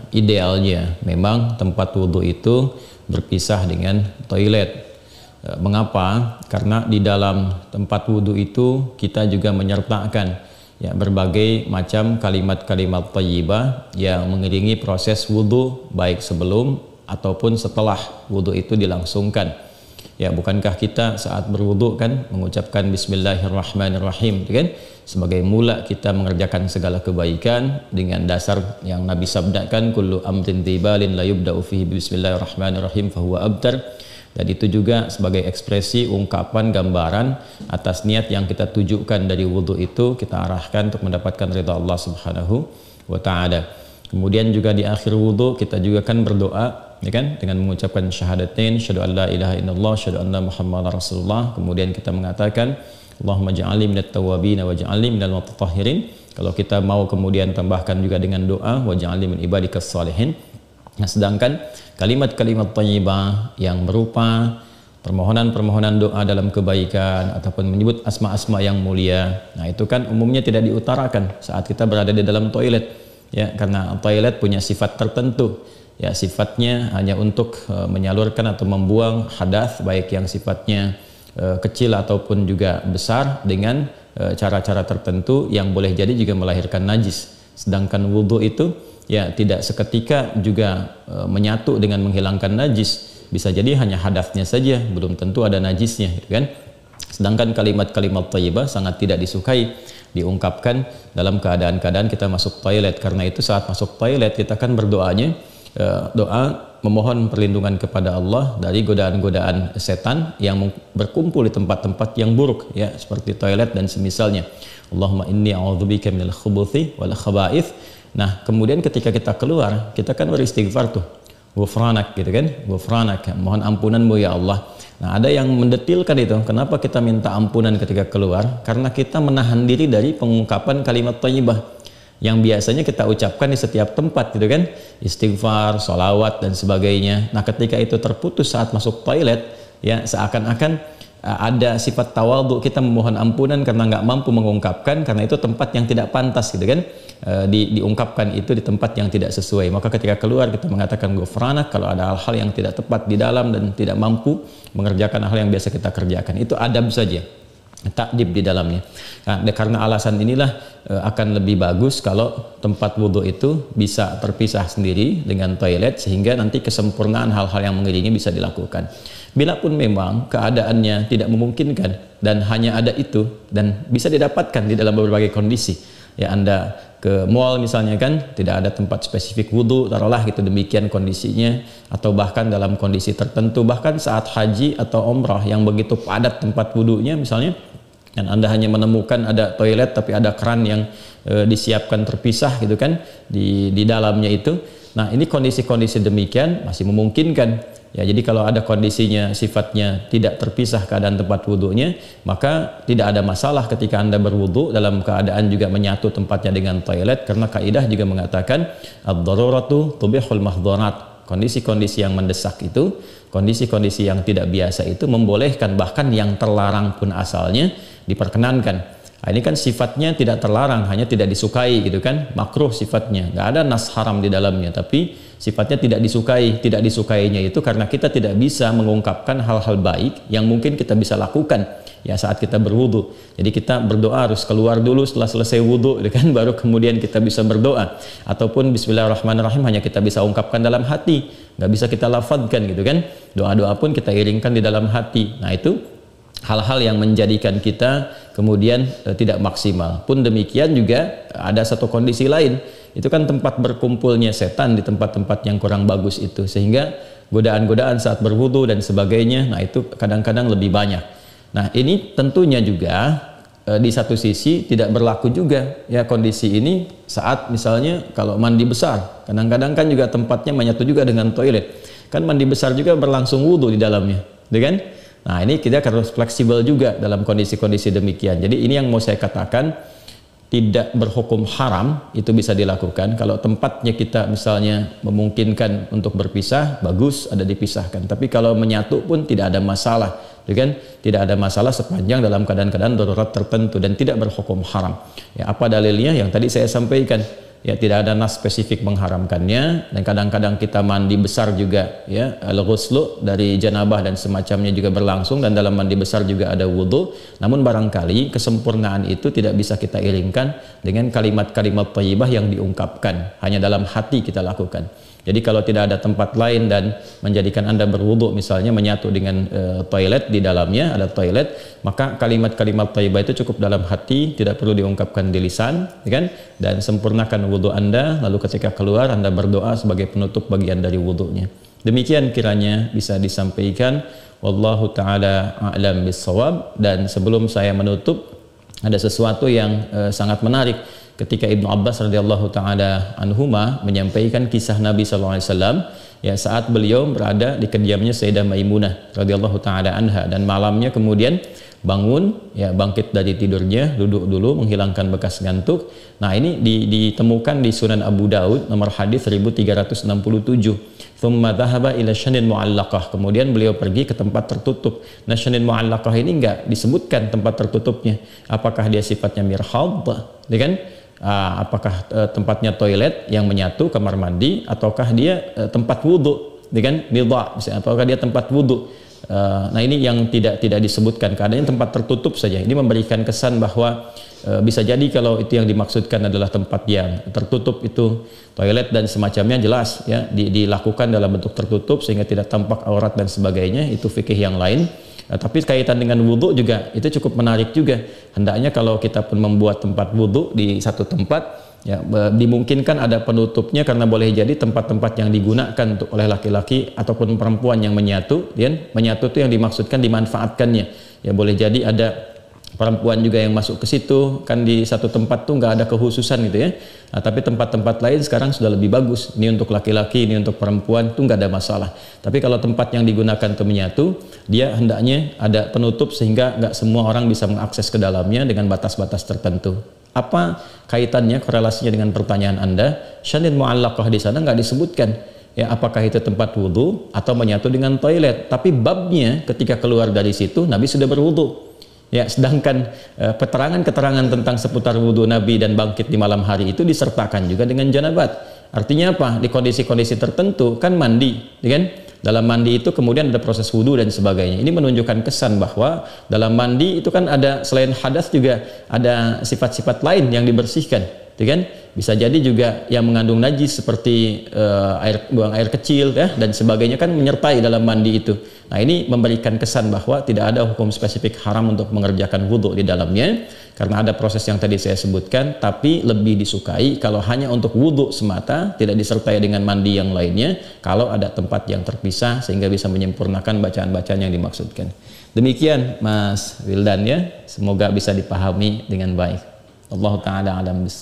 Idealnya memang tempat wudhu itu berpisah dengan toilet. Mengapa? Karena di dalam tempat wudhu itu kita juga menyertakan berbagai macam kalimat-kalimat thayyibah yang mengiringi proses wudhu, baik sebelum ataupun setelah wudhu itu dilangsungkan. Bukankah kita saat berwudhu kan mengucapkan Bismillahirrahmanirrahim, kan? Sebagai mula kita mengerjakan segala kebaikan dengan dasar yang Nabi sabdakan, kullu amrin tibalin la yubda'u fihi bismillahirrahmanirrahim fahuwa abtar. Dan itu juga sebagai ekspresi ungkapan gambaran atas niat yang kita tujukan dari wudhu itu, kita arahkan untuk mendapatkan ridha Allah Subhanahu wa ta'ala. Kemudian juga di akhir wudhu kita juga kan berdoa, dengan mengucapkan syahadatain, syahadu an la ilaha illallah, syahadu anna muhammadar rasulullah. Kemudian kita mengatakan Allahumma ja'alni minat tawwabin wa ja'alni minal mutatahhirin. Kalau kita mau kemudian tambahkan juga dengan doa wa ja'alni min ibadikas salihin. Nah, sedangkan kalimat-kalimat thayyibah yang berupa permohonan-permohonan doa dalam kebaikan ataupun menyebut asma-asma yang mulia, nah itu kan umumnya tidak diutarakan saat kita berada di dalam toilet, karena toilet punya sifat tertentu. Sifatnya hanya untuk menyalurkan atau membuang hadas, baik yang sifatnya kecil ataupun juga besar, dengan cara-cara tertentu yang boleh jadi juga melahirkan najis. Sedangkan wudhu itu tidak seketika juga menyatu dengan menghilangkan najis, bisa jadi hanya hadasnya saja, belum tentu ada najisnya, kan? Sedangkan kalimat-kalimat thayyibah sangat tidak disukai diungkapkan dalam keadaan-keadaan kita masuk toilet. Karena itu saat masuk toilet kita kan berdoanya doa memohon perlindungan kepada Allah dari godaan-godaan setan yang berkumpul di tempat-tempat yang buruk, seperti toilet dan semisalnya. Allahumma inni a'udzubika minal khubuthi wal khaba'ith. Nah, kemudian ketika kita keluar, kita kan beristighfar tuh, ghufranak, ghufranak, mohon ampunanmu ya Allah. Nah, ada yang mendetilkan itu, kenapa kita minta ampunan ketika keluar? Karena kita menahan diri dari pengungkapan kalimat thayyibah yang biasanya kita ucapkan di setiap tempat, istighfar, sholawat dan sebagainya. Nah, ketika itu terputus saat masuk toilet, seakan-akan ada sifat tawadhu, kita memohon ampunan karena nggak mampu mengungkapkan, karena itu tempat yang tidak pantas, diungkapkan itu di tempat yang tidak sesuai. Maka ketika keluar kita mengatakan ghufranak kalau ada hal-hal yang tidak tepat di dalam dan tidak mampu mengerjakan hal yang biasa kita kerjakan. Itu adab saja, takdib di dalamnya. Nah, karena alasan inilah akan lebih bagus kalau tempat wudhu itu bisa terpisah sendiri dengan toilet, sehingga nanti kesempurnaan hal-hal yang mengiringi bisa dilakukan. Bila pun memang keadaannya tidak memungkinkan dan hanya ada itu dan bisa didapatkan di dalam berbagai kondisi, Anda ke mall misalnya kan, tidak ada tempat spesifik wudhu, taruhlah demikian kondisinya, atau bahkan dalam kondisi tertentu, bahkan saat haji atau umrah yang begitu padat tempat wudhunya misalnya, dan Anda hanya menemukan ada toilet tapi ada keran yang disiapkan terpisah di dalamnya itu. Nah, ini kondisi-kondisi demikian masih memungkinkan. Jadi kalau ada kondisinya sifatnya tidak terpisah keadaan tempat wudhunya, maka tidak ada masalah ketika Anda berwudhu dalam keadaan juga menyatu tempatnya dengan toilet, karena kaidah juga mengatakan ad-daruratu tubihul mahdharat. Kondisi-kondisi yang mendesak itu, kondisi-kondisi yang tidak biasa itu membolehkan, bahkan yang terlarang pun asalnya diperkenankan. Nah, ini kan sifatnya tidak terlarang, hanya tidak disukai, makruh sifatnya, nggak ada nas haram di dalamnya, tapi sifatnya tidak disukai. Tidak disukainya itu karena kita tidak bisa mengungkapkan hal-hal baik yang mungkin kita bisa lakukan saat kita berwudu. Jadi kita berdoa harus keluar dulu setelah selesai wudu, baru kemudian kita bisa berdoa. Ataupun Bismillahirrahmanirrahim hanya kita bisa ungkapkan dalam hati, nggak bisa kita lafadzkan, Doa-doa pun kita iringkan di dalam hati. Nah, itu hal-hal yang menjadikan kita kemudian tidak maksimal. Pun demikian juga ada satu kondisi lain, itu kan tempat berkumpulnya setan di tempat-tempat yang kurang bagus itu, sehingga godaan-godaan saat berwudu dan sebagainya, nah itu kadang-kadang lebih banyak. Nah, ini tentunya juga di satu sisi tidak berlaku juga kondisi ini saat misalnya kalau mandi besar, kadang-kadang kan juga tempatnya menyatu juga dengan toilet, kan mandi besar juga berlangsung wudu di dalamnya, Nah, ini kita harus fleksibel juga dalam kondisi-kondisi demikian. Jadi ini yang mau saya katakan, tidak berhukum haram, itu bisa dilakukan. Kalau tempatnya kita misalnya memungkinkan untuk berpisah, bagus ada dipisahkan. Tapi kalau menyatu pun tidak ada masalah, tidak ada masalah sepanjang dalam keadaan-keadaan darurat tertentu dan tidak berhukum haram. Apa dalilnya? Yang tadi saya sampaikan, ya tidak ada nas spesifik mengharamkannya. Dan kadang-kadang kita mandi besar juga, ya, al-ghuslu dari janabah dan semacamnya juga berlangsung, dan dalam mandi besar juga ada wudu. Namun barangkali kesempurnaan itu tidak bisa kita iringkan dengan kalimat-kalimat thayyibah yang diungkapkan, hanya dalam hati kita lakukan. Jadi kalau tidak ada tempat lain dan menjadikan Anda berwudu, misalnya menyatu dengan toilet, di dalamnya ada toilet, maka kalimat-kalimat thayyibah itu cukup dalam hati, tidak perlu diungkapkan di lisan, ya kan? Dan sempurnakan wudu Anda, lalu ketika keluar Anda berdoa sebagai penutup bagian dari wudunya. Demikian kiranya bisa disampaikan. Wallahu taala a'lam bissawab. Dan sebelum saya menutup, ada sesuatu yang sangat menarik. Ketika Ibnu Abbas radhiyallahu taala anhuma menyampaikan kisah Nabi sallallahu alaihi wasallam, ya, saat beliau berada di kediamannya Sayyidah Maimunah radhiyallahu taala anha, dan malamnya kemudian bangun, ya, bangkit dari tidurnya, duduk dulu menghilangkan bekas ngantuk. Nah, ini ditemukan di Sunan Abu Daud nomor hadis 1367. Thumma dhahaba ila syanin mu'allaqah. Kemudian beliau pergi ke tempat tertutup. Nah, syanin mu'allaqah ini enggak disebutkan tempat tertutupnya. Apakah dia sifatnya mirhad, ya kan? Apakah tempatnya toilet yang menyatu, kamar mandi, ataukah dia tempat wudhu, kan, midha, ataukah dia tempat wudhu. Nah, ini yang tidak disebutkan, keadaannya tempat tertutup saja. Ini memberikan kesan bahwa bisa jadi kalau itu yang dimaksudkan adalah tempat yang tertutup, itu toilet dan semacamnya, jelas, ya, dilakukan dalam bentuk tertutup sehingga tidak tampak aurat dan sebagainya, itu fikih yang lain. Tapi kaitan dengan wudhu juga itu cukup menarik juga. Hendaknya kalau kita pun membuat tempat wudhu di satu tempat, ya, dimungkinkan ada penutupnya, karena boleh jadi tempat-tempat yang digunakan untuk oleh laki-laki ataupun perempuan yang menyatu, ya, menyatu itu yang dimaksudkan dimanfaatkannya. Ya, boleh jadi ada perempuan juga yang masuk ke situ, kan di satu tempat tuh nggak ada kekhususan gitu, ya. Nah, tapi tempat-tempat lain sekarang sudah lebih bagus. Ini untuk laki-laki, ini untuk perempuan, tuh nggak ada masalah. Tapi kalau tempat yang digunakan untuk menyatu, dia hendaknya ada penutup sehingga nggak semua orang bisa mengakses ke dalamnya dengan batas-batas tertentu. Apa kaitannya, korelasinya dengan pertanyaan Anda? Syanin mu'allaqah di sana nggak disebutkan, ya, apakah itu tempat wudhu atau menyatu dengan toilet. Tapi babnya ketika keluar dari situ Nabi sudah berwudhu. Ya, sedangkan keterangan-keterangan tentang seputar wudhu Nabi dan bangkit di malam hari itu disertakan juga dengan janabat. Artinya apa? Di kondisi-kondisi tertentu kan mandi, ya kan? Dalam mandi itu kemudian ada proses wudhu dan sebagainya. Ini menunjukkan kesan bahwa dalam mandi itu kan ada, selain hadas juga ada sifat-sifat lain yang dibersihkan, ya kan? Bisa jadi juga yang mengandung najis seperti buang air kecil, ya, dan sebagainya kan menyertai dalam mandi itu. Nah, ini memberikan kesan bahwa tidak ada hukum spesifik haram untuk mengerjakan wudhu di dalamnya, karena ada proses yang tadi saya sebutkan. Tapi lebih disukai kalau hanya untuk wudhu semata, tidak disertai dengan mandi yang lainnya, kalau ada tempat yang terpisah sehingga bisa menyempurnakan bacaan-bacaan yang dimaksudkan. Demikian Mas Wildan, ya, semoga bisa dipahami dengan baik. Allah Ta'ala alam bis